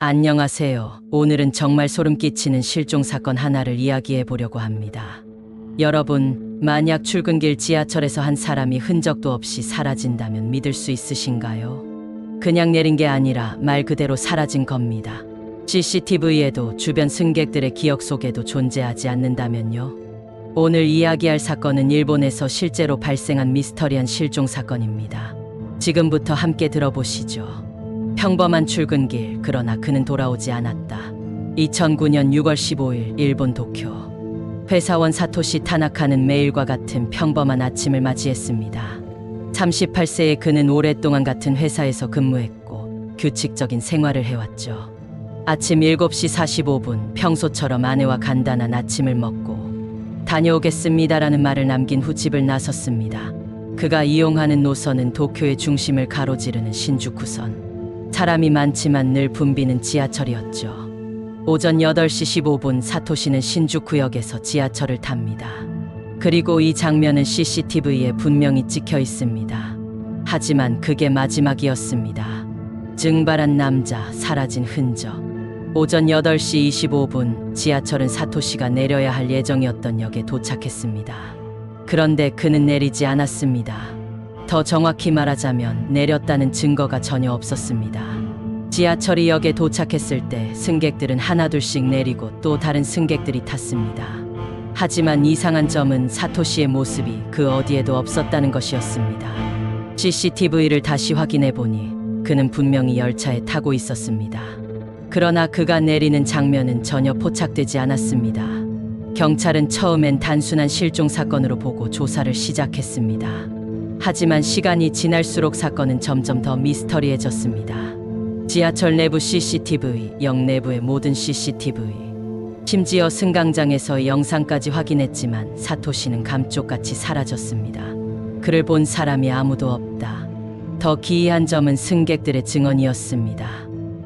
안녕하세요. 오늘은 정말 소름 끼치는 실종 사건 하나를 이야기해 보려고 합니다. 여러분, 만약 출근길 지하철에서 한 사람이 흔적도 없이 사라진다면 믿을 수 있으신가요? 그냥 내린 게 아니라 말 그대로 사라진 겁니다. CCTV에도 주변 승객들의 기억 속에도 존재하지 않는다면요? 오늘 이야기할 사건은 일본에서 실제로 발생한 미스터리한 실종 사건입니다. 지금부터 함께 들어보시죠. 평범한 출근길, 그러나 그는 돌아오지 않았다. 2009년 6월 15일 일본 도쿄. 회사원 사토시 타나카는 매일과 같은 평범한 아침을 맞이했습니다. 38세의 그는 오랫동안 같은 회사에서 근무했고 규칙적인 생활을 해왔죠. 아침 7시 45분 평소처럼 아내와 간단한 아침을 먹고 다녀오겠습니다라는 말을 남긴 후 집을 나섰습니다. 그가 이용하는 노선은 도쿄의 중심을 가로지르는 신주쿠선. 사람이 많지만 늘 붐비는 지하철이었죠. 오전 8시 15분 사토시는 신주쿠역에서 지하철을 탑니다. 그리고 이 장면은 CCTV에 분명히 찍혀 있습니다. 하지만 그게 마지막이었습니다. 증발한 남자, 사라진 흔적. 오전 8시 25분 지하철은 사토시가 내려야 할 예정이었던 역에 도착했습니다. 그런데 그는 내리지 않았습니다. 더 정확히 말하자면 내렸다는 증거가 전혀 없었습니다. 지하철이 역에 도착했을 때 승객들은 하나둘씩 내리고 또 다른 승객들이 탔습니다. 하지만 이상한 점은 사토시의 모습이 그 어디에도 없었다는 것이었습니다. CCTV를 다시 확인해 보니 그는 분명히 열차에 타고 있었습니다. 그러나 그가 내리는 장면은 전혀 포착되지 않았습니다. 경찰은 처음엔 단순한 실종 사건으로 보고 조사를 시작했습니다. 하지만 시간이 지날수록 사건은 점점 더 미스터리해졌습니다. 지하철 내부 CCTV, 역 내부의 모든 CCTV, 심지어 승강장에서의 영상까지 확인했지만 사토시는 감쪽같이 사라졌습니다. 그를 본 사람이 아무도 없다. 더 기이한 점은 승객들의 증언이었습니다.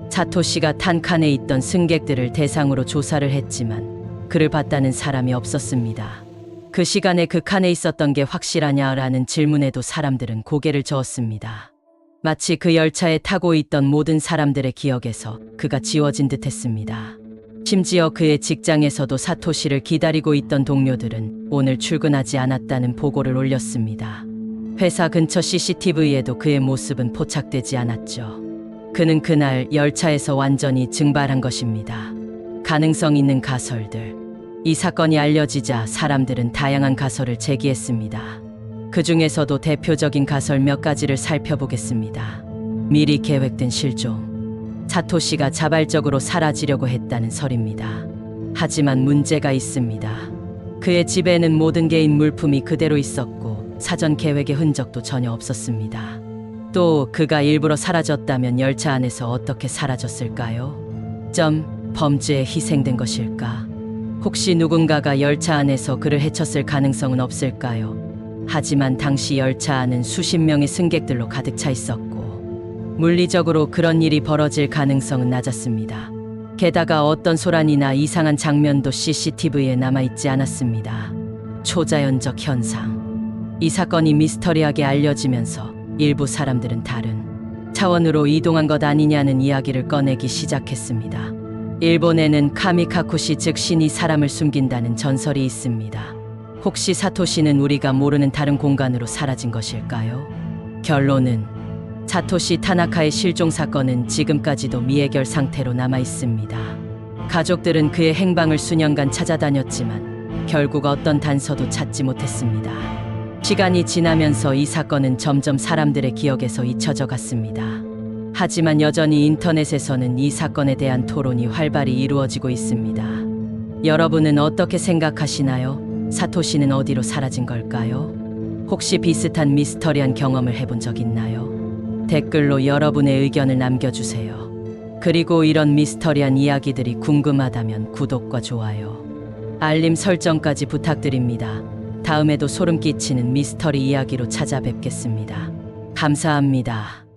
사토시가 탄 칸에 있던 승객들을 대상으로 조사를 했지만 그를 봤다는 사람이 없었습니다. 그 시간에 그 칸에 있었던 게 확실하냐라는 질문에도 사람들은 고개를 저었습니다. 마치 그 열차에 타고 있던 모든 사람들의 기억에서 그가 지워진 듯 했습니다. 심지어 그의 직장에서도 사토시를 기다리고 있던 동료들은 오늘 출근하지 않았다는 보고를 올렸습니다. 회사 근처 CCTV에도 그의 모습은 포착되지 않았죠. 그는 그날 열차에서 완전히 증발한 것입니다. 가능성 있는 가설들. 이 사건이 알려지자 사람들은 다양한 가설을 제기했습니다. 그 중에서도 대표적인 가설 몇 가지를 살펴보겠습니다. 미리 계획된 실종. 사토시가 자발적으로 사라지려고 했다는 설입니다. 하지만 문제가 있습니다. 그의 집에는 모든 개인 물품이 그대로 있었고 사전 계획의 흔적도 전혀 없었습니다. 또 그가 일부러 사라졌다면 열차 안에서 어떻게 사라졌을까요? 범죄에 희생된 것일까? 혹시 누군가가 열차 안에서 그를 해쳤을 가능성은 없을까요? 하지만 당시 열차 안은 수십 명의 승객들로 가득 차 있었고 물리적으로 그런 일이 벌어질 가능성은 낮았습니다. 게다가 어떤 소란이나 이상한 장면도 CCTV에 남아있지 않았습니다. 초자연적 현상. 이 사건이 미스터리하게 알려지면서 일부 사람들은 다른 차원으로 이동한 것 아니냐는 이야기를 꺼내기 시작했습니다. 일본에는 카미카쿠시 즉 신이 사람을 숨긴다는 전설이 있습니다. 혹시 사토시는 우리가 모르는 다른 공간으로 사라진 것일까요? 결론은 사토시 타나카의 실종 사건은 지금까지도 미해결 상태로 남아 있습니다. 가족들은 그의 행방을 수년간 찾아다녔지만 결국 어떤 단서도 찾지 못했습니다. 시간이 지나면서 이 사건은 점점 사람들의 기억에서 잊혀져 갔습니다. 하지만 여전히 인터넷에서는 이 사건에 대한 토론이 활발히 이루어지고 있습니다. 여러분은 어떻게 생각하시나요? 사토시는 어디로 사라진 걸까요? 혹시 비슷한 미스터리한 경험을 해본 적 있나요? 댓글로 여러분의 의견을 남겨주세요. 그리고 이런 미스터리한 이야기들이 궁금하다면 구독과 좋아요, 알림 설정까지 부탁드립니다. 다음에도 소름 끼치는 미스터리 이야기로 찾아뵙겠습니다. 감사합니다.